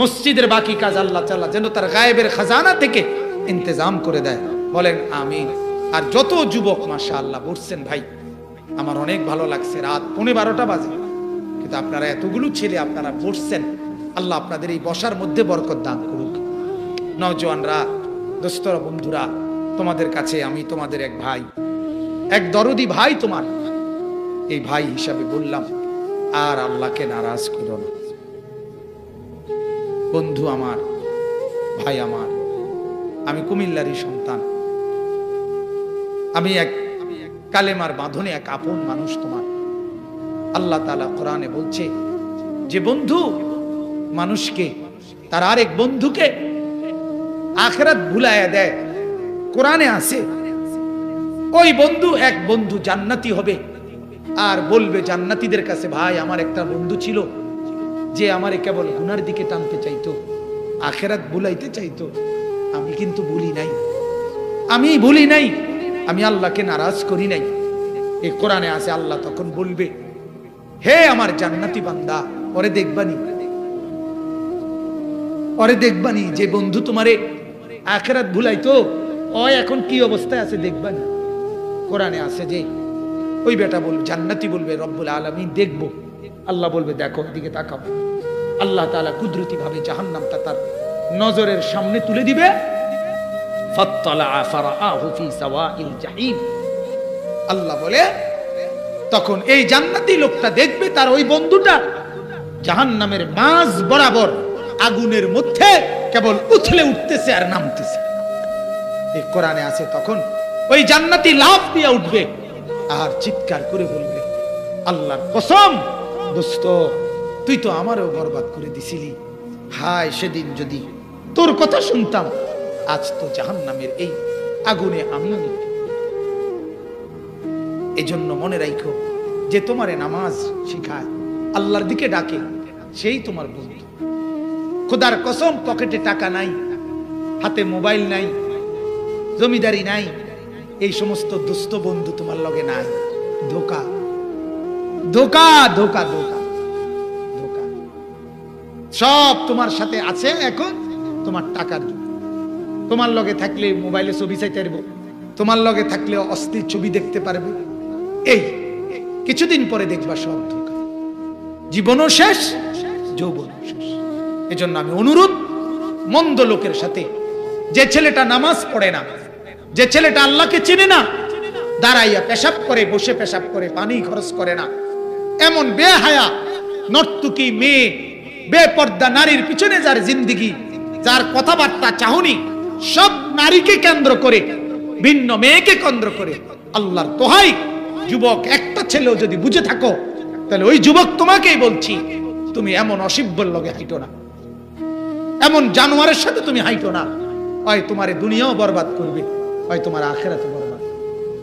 মসজিদের বাকি কাজ আল্লাহ তাআলা যেন তার গায়েবের খাজানা থেকে ইন্তজাম করে দেয়, বলেন আমিন। আর যত যুবক মাশাআল্লাহ বসছেন ভাই, আমার অনেক ভালো লাগছে। রাত 11:15 বাজে, কিন্তু আপনারা এতগুলো ছেলে আপনারা বসছেন, আল্লাহ আপনাদের এই বসার মধ্যে বরকত দান করুক। নওজওয়ানরা, দোস্তরা, বন্ধুরা, তোমাদের কাছে আমি তোমাদের এক ভাই, এক দরদি ভাই, তোমার এই ভাই হিসাবে বললাম, আর আল্লাহকে নারাজ করো না। বন্ধু আমার, ভাই আমার, আমি কুমিল্লারই সন্তান, আমি এক কালেমার বাঁধনে এক আপন মানুষ তোমার। আল্লাহ তাআলা কোরআনে বলছে যে বন্ধু মানুষকে, তার আরেক বন্ধুকে আখিরাত ভুলাইয়া দেয়, কোরআনে আছে ওই বন্ধু, এক বন্ধু জান্নাতি হবে আর বলবে জান্নাতীদের কাছে, ভাই আমার একটা বন্ধু ছিল যে আমারে কেবল গুনার দিকে টানতে চাইতো, আখিরাত ভুলাইতে চাইতো, আমি কিন্তু ভুলি নাই, আমি ভুলি নাই, আমি আল্লাহকে নারাজ করি নাই। এই কোরআনে আছে। আল্লাহ তখন বলবে, হে আমার জান্নাতি বান্দা, ওরে দেখবানি, ওরে দেখবানি, যে বন্ধু তোমারে আখিরাত ভুলাইতো, ও এখন কি অবস্থায় আছে দেখবানি। কোরআনে আছে যে ওই বেটা বলবে, জান্নাতি বলবে, রব্বুল আলামিন দেখবো। আল্লাহ বলবে, দেখো দিকে তাকাও। আল্লাহ তাআলা কুদরতি ভাবে জাহান্নামটা তার নজরের সামনে তুলে দিবে। আল্লাহ বলে তখন এই জান্নাতি লোকটা দেখবে তার ওই বন্ধুটা জাহান্নামের মাঝ বরাবর আগুনের মধ্যে কেবল উথলে উঠতেছে আর নামতেছে। এই কোরআনে আছে। তখন ওই জান্নাতি লাফ দিয়ে উঠবে আর চিৎকার করে বলবে, আল্লাহর কসম দোস্ত, তুই তো আমারও বরবাদ করে দিছিলি, হায় সেদিন যদি তোর কথা শুনতাম, আজ তো জাহান্নামের এই আগুনে আমিও নিতাম। এজন্য মনে রাখো, যে তোমারে নামাজ শিখায়, আল্লাহর দিকে ডাকে, সেই তোমার বন্ধু। খোদার কসম পকেটে টাকা নাই, হাতে মোবাইল নাই, জমিদারি নাই, এই সমস্ত দুস্থ বন্ধু তোমার লগে নাই। ধোকা ধোকা ধোকা ধোকা ধোকা। সব তোমার সাথে আছে এখন তোমার টাকার জন্য। তোমার লগে থাকলে মোবাইলে ছবি চাইতে পারবো, তোমার লগে থাকলে অস্থির ছবি দেখতে পারবে। এই কিছুদিন পরে দেখবা সব ধোকা, জীবনও শেষ, যৌবনও শেষ। এজন্য আমি অনুরোধ, মন্দ লোকের সাথে, যে ছেলেটা নামাজ পড়ে না, যে ছেলেটা আল্লাহকে চেনে না, দাঁড়াইয়া পেশাব করে, বসে পেশাব করে, পানি খরচ করে না, এমন বেহায়া নর্তকী মেয়ে, বেপর্দা নারীর পিছনে যার জিন্দিগি, যার কথাবার্তা চাহনি সব নারীকে কেন্দ্র করে, ভিন্ন মেয়েকে কেন্দ্র করে, আল্লাহর দোহাই যুবক একটা ছেলেও যদি বুঝে থাকো, তাহলে ওই যুবক তোমাকেই বলছি, তুমি এমন অসিব্বর লগে হাইটো না, এমন জানোয়ারের সাথে তুমি হাইটো না। হয় তোমার দুনিয়াও বরবাদ করবে, হয় তোমার আখিরাতও বরবাদ।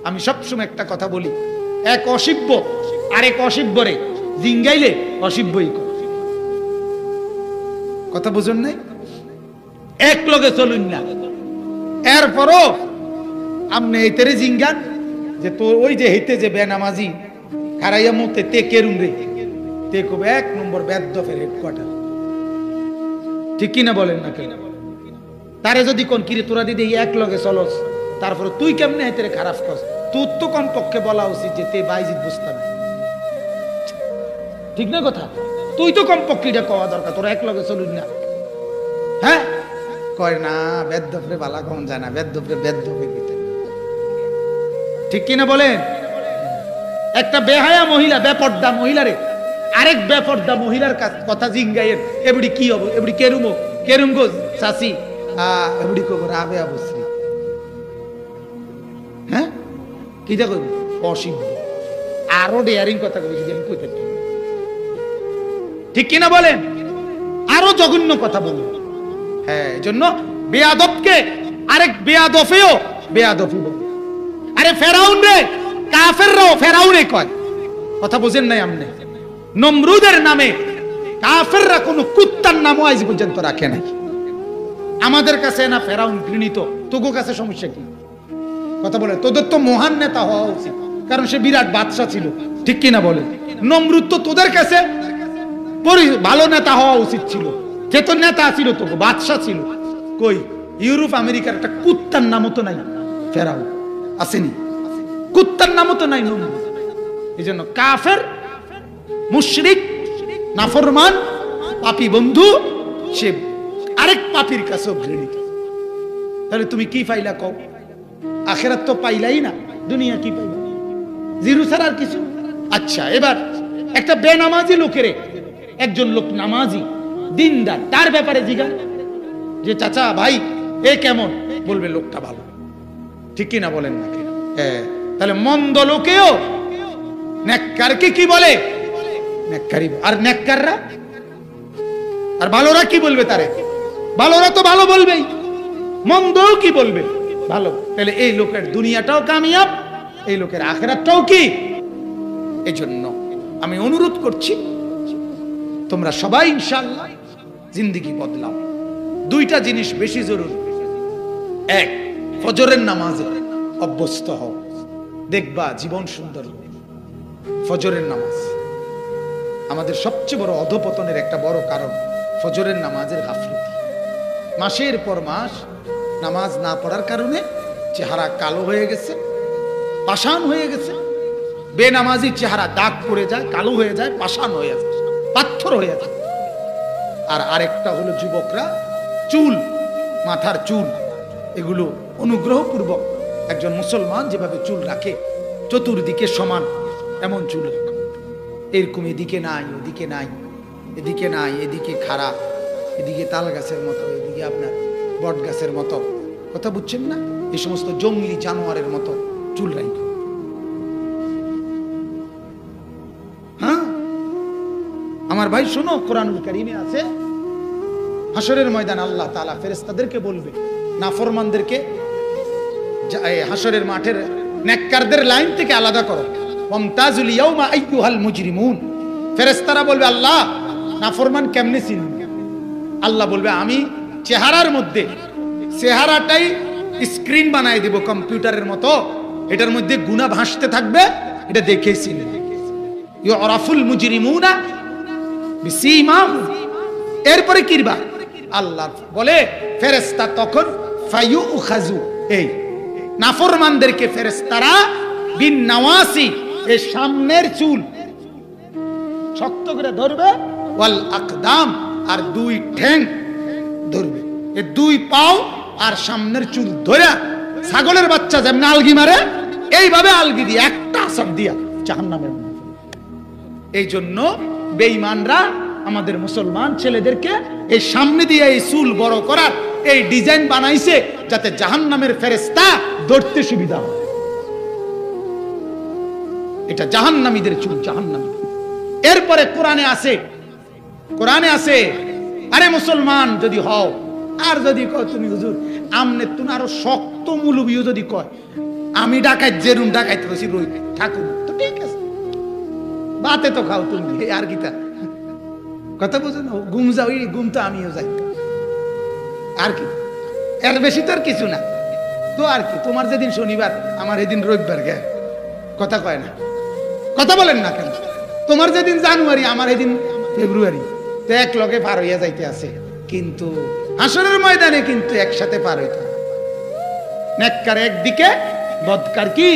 আমি সবসময় একটা কথা বলি, এক অসিব্য আরেক অসিব্যরে জিঙ্গাইলে অসিব্যই করে। কথা বুঝুন নাই? এক লগে চলুন না, এরপরও আপনি এই তেরে জিঙ্গান যে তো ওই যে হেতে যে বেনামাজি খারাইয়া মতে তে কেরুম রে, তে কবে 1 নম্বর বেদ্যফের হেডকোয়ার্টার। ঠিক কিনা বলেন না কেন? তারে যদি কোন কিরে তোরা দিদি এক লগে চলস, তারপরে তুই কেমনে হেতে খারাপ কস, তোর তো কোন পক্ষে বলা উচিত যে তে বাইজিৎ বুঝতাম। ঠিক না কথা? তুই তো কম পক্ষে এটা কওয়া দরকার, তোরা এক লগে চলুন না। হ্যাঁ কয় না, বেদ্যফরে বালা কম যায় না, বেদ্যফরে বেদ্যফে দিতে। ঠিক কিনা বলেন? একটা বেহায়া মহিলা, বেপর্দা মহিলারে আরেক বেপর্দা মহিলার কথা জিঙ্গাইয়ের, এবড়ি কি হবো, এবড়ি কেরুমো, কেরুম গো চাচি, এবড়ি কবর আবে আবশ্রী। হ্যাঁ কিটা করবি? অসিদ্ধ। আরো ডেয়ারিং কথা কবি, যদি আমি কইতে, ঠিক কিনা বলেন? আরো জঘন্য কথা বলবো। হ্যাঁ, এই জন্য বেয়াদবকে আরেক বেয়াদফেও বেয়াদফি বলে। আরে ফেরাউন রে কাফেররাও ফেরাউনে কয়, কথা বুঝেন নাই আমনে? নমরুদের নামে কাফেররা কোন কুত্তার নামও আজ পর্যন্ত রাখে নাই। আমাদের কাছে না ফেরাউন ঘৃণিত, তোগো কাছে সমস্যা কি? কথা বলে, তোদের তো মহান নেতা হওয়া উচিত, কারণ সে বিরাট বাদশা ছিল। ঠিক কিনা বলে? নমরুদ তো তোদের কাছে ভালো নেতা হওয়া উচিত ছিল, সে তো নেতা ছিল, তো বাদশা ছিল। কই ইউরোপ আমেরিকার একটা কুত্তার নামও তো নাই ফেরাউন, আসেনি? কুত্তার নামও তো নাই নমরুদ। এই জন্য কাফের, মুশরিক, নাফরমান, পাপী বন্ধু, সে আরেক পাপীর কাছেও ঘৃণিত। তাহলে তুমি কি পাইলা কও? আখিরাত তো পাইলাই না, দুনিয়া কি পাইলা? জিরো ছাড়া আর কিছু। আচ্ছা, এবার একটা বেনামাজি লোকেরে একজন লোক নামাজি দিনদার, তার ব্যাপারে জিজ্ঞান যে চাচা ভাই এ কেমন, বলবে লোকটা ভালো। ঠিক কিনা বলেন না? হ্যাঁ, তাহলে মন্দ লোকেও নেককারকে কি বলে? নেককারি। আর নেককাররা আর ভালোরা কি বলবে তারে? ভালোরা তো ভালো বলবেই, মন্দও কি বলবে? ভালো। তাহলে এই লোকের দুনিয়াটাও কামিয়াব, এই লোকের আখিরাতটাও কি? এই জন্য আমি অনুরোধ করছি, তোমরা সবাই ইনশাআল্লাহ জিন্দেগি বদলাও। দুইটা জিনিস বেশি জরুরি। এক, ফজরের নামাজে অভ্যস্ত হও, দেখবা জীবন সুন্দর। ফজরের নামাজ আমাদের সবচেয়ে বড় অধপতনের একটা বড় কারণ, ফজরের নামাজের গাফলতি। মাসের পর মাস নামাজ না পড়ার কারণে চেহারা কালো হয়ে গেছে, পাষাণ হয়ে গেছে। বেনামাজি চেহারা দাগ পড়ে যায়, কালো হয়ে যায়, পাষাণ হয়ে যায়, পাথর হয়ে যায়। আর আরেকটা হলো যুবকরা চুল, মাথার চুল, এগুলো অনুগ্রহপূর্বক একজন মুসলমান যেভাবে চুল রাখে চতুর্দিকে সমান, এমন চুল এরকম এদিকে নাই, ওদিকে নাই, এদিকে নাই, এদিকে খারাপ, এদিকে তাল গাছের মতো, এদিকে আপনার বট গাছের মতো। কথা বুঝছেন না? এই সমস্ত জঙ্গলি জানোয়ারের মতো চুল রাখে। হ্যাঁ আমার ভাই শোনো, কোরআনুল কারীমে আছে হাসরের ময়দান আল্লাহ তাআলা ফেরেশতাদেরকে বলবে, নাফরমানদেরকে হাসরের মাঠের নেককারদের লাইন থেকে আলাদা করো। ওয়ামতাজুল ইয়াউমা আইয়ুহাল মুজরিমুন। ফেরেশতারা বলবে, আল্লাহ নাফরমান কেমনে চিনবে? আল্লাহ বলবে আমি চেহারার মধ্যে, চেহারাটাই স্ক্রিন বানাই দেব কম্পিউটারের মতো, এটার মধ্যে গুনাহ ভাসতে থাকবে, এটা দেখেছিল ইউরাফুল মুজরিমুনা বিসীমাহুম। এরপরে কিরবা আল্লাহ বলে ফেরেশতা তখন ফায়ুখাযু, এই নাফরমানদেরকে ফেরেশতারা বিন নাওয়াসি, এই সামনের চুল শক্ত করে ধরবে, ওয়াল আকদাম, আর দুই ঠ্যাং ধরবে, এই দুই পাও আর সামনের চুল ধরে ছাগলের বাচ্চা যেমন আলগি মারে এইভাবে আলগি দিয়ে একটা আসার দিয়া জাহান্নামের মধ্যে। এই জন্য বেঈমানরা আমাদের মুসলমান ছেলেদেরকে এই সামনে দিয়ে এই চুল বড় করার এই ডিজাইন বানাইছে যাতে জাহান্নামের ফেরেশতা ধরতে সুবিধা হয়। এটা জাহান্নামীদের চুল, জাহান্নামী। এরপরে কোরআনে আছে আরে মুসলমান যদি হও, আর যদি কয় তুমি হুজুর আমনে তুমি আরো শক্ত মুলুবিও যদি কয় আমি ডাকাইত যেরুম ডাকাইত রসি রই ঠাকুর, তো ঠিক আছে বাতে তো খাও তুমি, আর কিতা কথা বুঝো না, ঘুম যাও, ঘুম তো আমিও যাই, আর কি এর বেশি তো আর কিছু না। তো আর কি, তোমার যেদিন শনিবার আমার এদিন রবিবার, গে কথা কয় না, কথা বলেন না কেন? তোমার যেদিন জানুয়ারি আমার এদিন ফেব্রুয়ারি, তো এক লগে পার হইয়া যাইতে আছে, কিন্তু হাসরের ময়দানে কিন্তু একসাথে পার হইতে হবে। নেককার একদিকে, বদকার কি।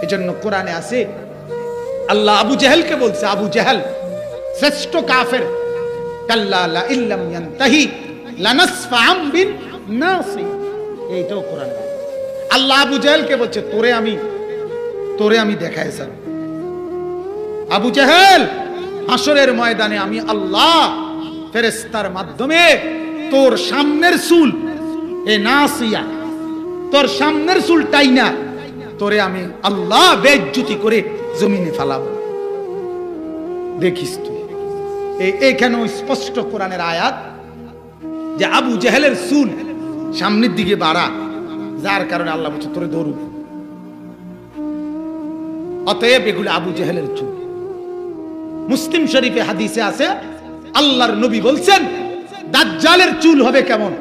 এজন্য কোরআনে আছে আল্লাহ আবু জেহেলকে বলছে, আবু জেহেল শ্রেষ্ঠ কাফের, কাল্লা লা ইল্লাম ইয়ানতাহি লানাসফাআম বিন নাসি, এইটাও কোরআনে আল্লাহ আবু জেহেলকে বলছে তোরে আমি দেখাই স্যার আবু জেহেল, হাসরের ময়দানে আমি আল্লাহ ফেরেশতার মাধ্যমে তোর সামনের চুল, এ নাসিয়া, তোর সামনের চুলটাই না, তোরে আমি আল্লাহ বেইজ্জতি করে জমিনে ফেলাবো। দেখিস তুই, এইখানে স্পষ্ট কোরআনের আয়াত যে আবু জেহেলের চুল সামনের দিকে বাড়া, যার কারণে আল্লাহ বলছে তোরে ধরু। অতএব এগুলো আবু জেহেলের চুল। মুসলিম শরীফে হাদিসে আছে আল্লাহর নবী বলছেন দাজ্জালের চুল হবে কেমন?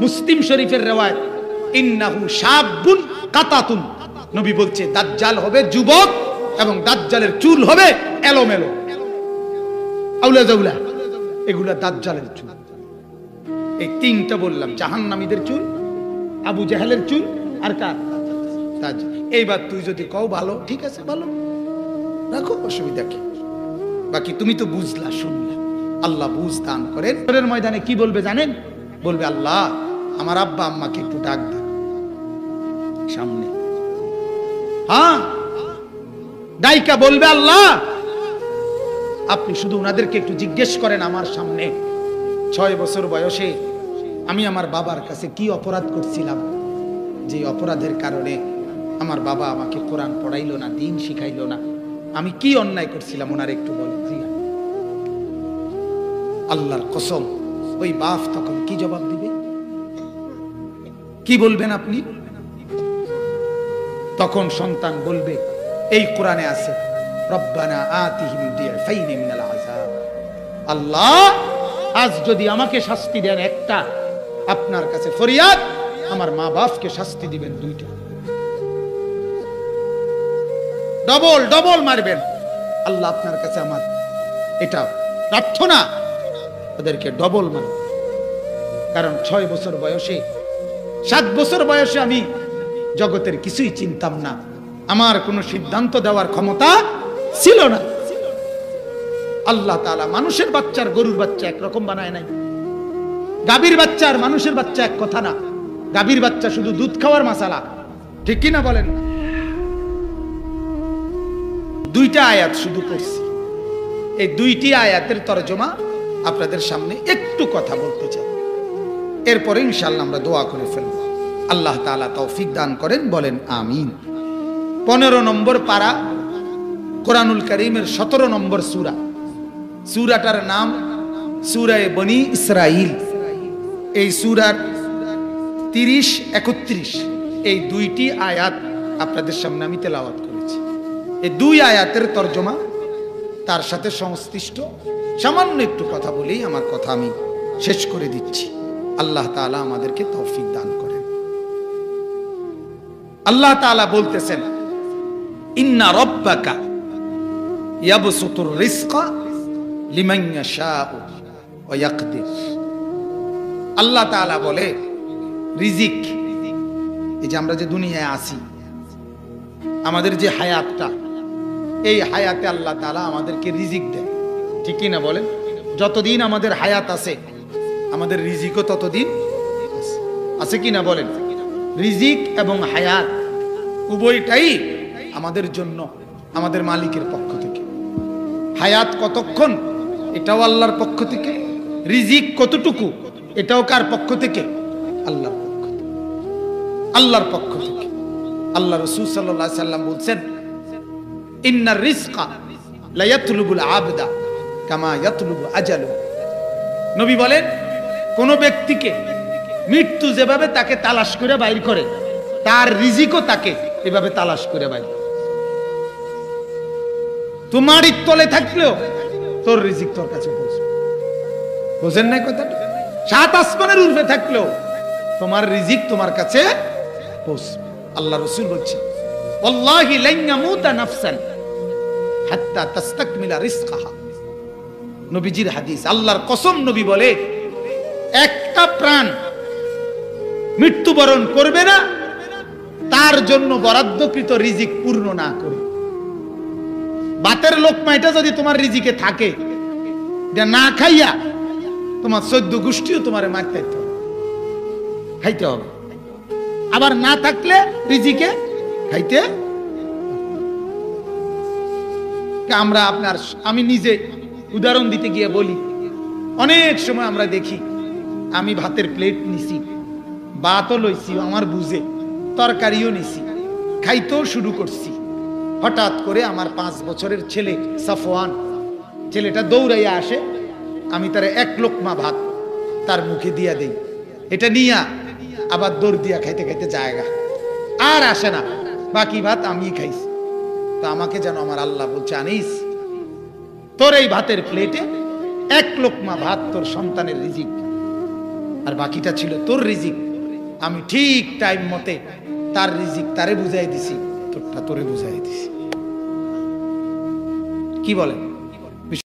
মুসলিম শরীফের রিওয়ায়াত, ইন্নাহু শাবুন কাতাতুন, নবী বলছে দাজ্জাল হবে যুবক এবং দাজ্জালের চুল হবে এলোমেলো, আউলা জাউলা, এগুলা দাজ্জালের চুল। এই তিনটা বললাম, জাহান্নামীদের চুল, আবু জেহেলের চুল, আর কার? এইবার তুই যদি কও ভালো, ঠিক আছে ভালো রাখো, অসুবিধা কি, বাকি তুমি তো বুঝলা শুনলা, আল্লাহ বুঝ দান করেন। হাসরের ময়দানে কি বলবে জানেন? বলবে আল্লাহ আমার আব্বা আম্মাকে একটু ডাক দেন সামনে, হ্যাঁ ডাইকা বলবে আল্লাহ আপনি শুধু ওনাদেরকে একটু জিজ্ঞেস করেন আমার সামনে 6 বছর বয়সে আমি আমার বাবার কাছে কি অপরাধ করছিলাম, যে অপরাধের কারণে আমার বাবা আমাকে কোরআন পড়াইলো না, দিন শিখাইলো না, আমি কি অন্যায় করছিলাম ওনার একটু বলেন। আল্লাহর কসম ওই বাপ তখন কি জবাব দিবে, কি বলবেন আপনি? তখন সন্তান বলবে, এই কোরআনে আছে রব্বানা আতিহিম দিফাইনি মিনাল আযাব, আল্লাহ আজ যদি আমাকে শাস্তি দেন একটা, আপনার কাছে ফরিয়াদ আমার মা বাপকে শাস্তি দিবেন 2টা, ডবল ডবল মারবেন। আল্লাহ আপনার কাছে আমার এটা প্রার্থনা, ওদেরকে ডবল মার। কারণ 6 বছর বয়সে, 7 বছর বয়সে আমি জগতের কিছুই চিনতাম না, আমার কোনো সিদ্ধান্ত দেওয়ার ক্ষমতা ছিল না। আল্লাহ তাআলা মানুষের বাচ্চার গরুর বাচ্চা একরকম বানায় নাই, গাভীর বাচ্চা আর মানুষের বাচ্চা এক কথা না, গাভীর বাচ্চা শুধু দুধ খাওয়ার মাসালা, ঠিক কি না বলেন? 2টা আয়াত শুধু পড়ছি, এই 2টি আয়াতের তরজমা আপনাদের সামনে একটু কথা বলতে চাই, এরপরে ইনশাআল্লাহ আমরা দোয়া করে ফেলব। আল্লাহ তাআলা তৌফিক দান করেন, বলেন আমিন। 15 নম্বর পারা, কোরআনুল কারীমের 17 নম্বর সূরা, সূরাটার নাম সূরা বনী ইসরাইল। এই সূরার 30-31 এই 2টি আয়াত আপনাদের সামনে আমি তেলাওয়াত করেছি। এই 2 আয়াতের তরজমা, তার সাথে সংশ্লিষ্ট সামান্য একটু কথা বলেই আমার কথা আমি শেষ করে দিচ্ছি। আল্লাহ তাআলা আমাদেরকে তৌফিক দান করেন। আল্লাহ তাআলা বলতেছেন, ইন্না রাব্বাকা ইয়াবসুতুর রিজকা লিমান ইয়াশাউ ওয়া ইয়াকদির। আল্লাহ তাআলা বলে রিজিক, এই যে আমরা যে দুনিয়ায় আছি, আমাদের যে হায়াতটা, এই হায়াতে আল্লাহ তাআলা আমাদেরকে রিজিক দেয়, ঠিক কি না বলেন? যতদিন আমাদের হায়াত আছে আমাদের রিজিকও ততদিন আছে কি না বলেন? রিজিক এবং হায়াত উভয়টাই আমাদের জন্য আমাদের মালিকের পক্ষ থেকে। হায়াত কতক্ষণ এটাও আল্লাহর পক্ষ থেকে, রিজিক কতটুকু এটাও কার পক্ষ থেকে? আল্লাহর পক্ষ থেকে। আল্লাহর পক্ষ থেকে। আল্লাহ রাসূল সাল্লাল্লাহু আলাইহি সাল্লাম বলছেন, ইন্নার রিজকা লা ইয়াতলুবুল আবদা কামা ইয়াতলুবু আজালু। নবী বলেন, কোন ব্যক্তিকে মৃত্যু যেভাবে তাকে তালাশ করে বাইর করে, তার রিজিকও তাকে এভাবে তালাশ করে বাইর করে। তোমার তলে থাকলেও তোর রিজিক তোর কাছে পৌঁছবে। বুঝেন না কথাটা? সাত আসমানের উর্ফে থাকলেও তোমার রিজিক তোমার কাছে পৌঁছবে। আল্লাহ রাসূল বলছেন, ওয়াল্লাহি লান ইয়ামুতা নাফসান হাত্তা তাস্তাকমিলা রিজকাহা। নবীজির হাদিস, আল্লাহর কসম, নবী বলে, একটা প্রাণ মৃত্যুবরণ করবে না তার জন্য বরাদ্দকৃত রিজিক পূর্ণ না করে। ভাতের লোকমা এটা যদি তোমার রিজিকে থাকে, এটা না খাইয়া তোমার 14 গোষ্ঠীও তোমারে মারতে খাইতে হবে। আবার না থাকলে রিজিকে খাইতে। আমরা আপনার, আমি নিজে উদাহরণ দিতে গিয়ে বলি, অনেক সময় আমরা দেখি আমি ভাতের প্লেট নিছি, ভাতও লইছি আমার বুঝে, তরকারিও নিছি, খাইতেও শুরু করছি। হঠাৎ করে আমার 5 বছরের ছেলে সাফওয়ান, ছেলেটা দৌড়াইয়া আসে, আমি তার 1 লোকমা ভাত তার মুখে দিয়া দেই, এটা নিয়া আবার দৌড় দিয়া খাইতে খাইতে জায়গা আর আসে না, বাকি ভাত আমি খাইছি। তো আমাকে যেন আমার আল্লাহ বলছে, আনিস, তোর এই ভাতের প্লেটে 1 লোকমা ভাত তোর সন্তানের রিজিক, আর বাকিটা ছিল তোর রিজিক। আমি ঠিক টাইম মতে তার রিজিক তারে বুঝাই দিছি, তোরটা তোরে বুঝাই দিছি। কি বলেন?